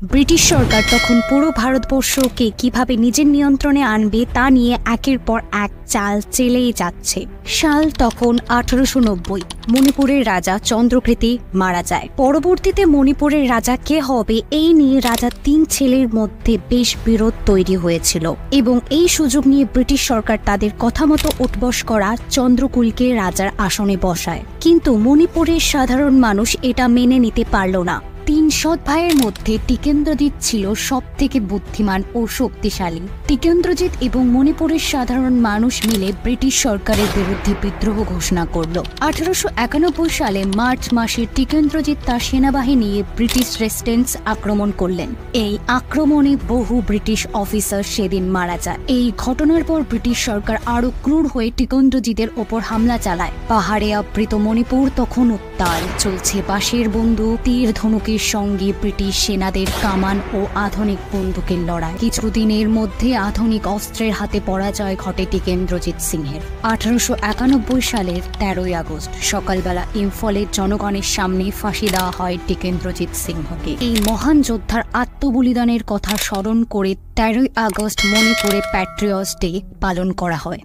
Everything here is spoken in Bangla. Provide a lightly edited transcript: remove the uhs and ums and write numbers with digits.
ব্রিটিশ সরকার তখন পুরো ভারতবর্ষকে কিভাবে নিজের নিয়ন্ত্রণে আনবে তা নিয়ে একের পর এক চাল চেলেই যাচ্ছে। সাল তখন 1890। মণিপুরের রাজা চন্দ্রকৃতি মারা যায়। পরবর্তীতে মণিপুরের রাজা কে হবে এই নিয়ে রাজার 3 ছেলের মধ্যে বেশ বিরোধ তৈরি হয়েছিল এবং এই সুযোগ নিয়ে ব্রিটিশ সরকার তাদের কথা মতো উঠবস করা চন্দ্রকুলকে রাজার আসনে বসায়। কিন্তু মণিপুরের সাধারণ মানুষ এটা মেনে নিতে পারল না। 3 সৎ ভাইয়ের মধ্যে টিকেন্দ্রজিৎ ছিল সব থেকে বুদ্ধিমান ও শক্তিশালী। টিকেন্দ্রজিৎ এবং মণিপুরের সাধারণ মানুষ মিলে ব্রিটিশ সরকারের বিরুদ্ধে বিদ্রোহ ঘোষণা করল। 1891 সালে মার্চ মাসে টিকেন্দ্রজিৎ তার সেনাবাহিনী নিয়ে ব্রিটিশ রেসিডেন্স আক্রমণ করলেন। এই আক্রমণে বহু ব্রিটিশ অফিসার সেদিন মারা যায়। এই ঘটনার পর ব্রিটিশ সরকার আরো ক্রূর হয়ে টিকেন্দ্রজিতের ওপর হামলা চালায়। পাহাড়ে আবৃত মণিপুর তখন উত্তাল, চলছে বাঁশের বন্দুক, তীর ধনুকের সঙ্গে ব্রিটিশ সেনাদের কামান ও আধুনিক বন্দুকের লড়াই। কিছুদিনের মধ্যে আধুনিক অস্ত্রের হাতে পরাজয় ঘটে টিকেন্দ্রজিৎ সিংহের। 1891 সালের 13ই আগস্ট সকালবেলা ইম্ফলের জনগণের সামনে ফাঁসি দেওয়া হয় টিকেন্দ্রজিৎ সিংহকে। এই মহান যোদ্ধার আত্মবলিদানের কথা স্মরণ করে 13ই আগস্ট মণিপুরে প্যাট্রিয়টস ডে পালন করা হয়।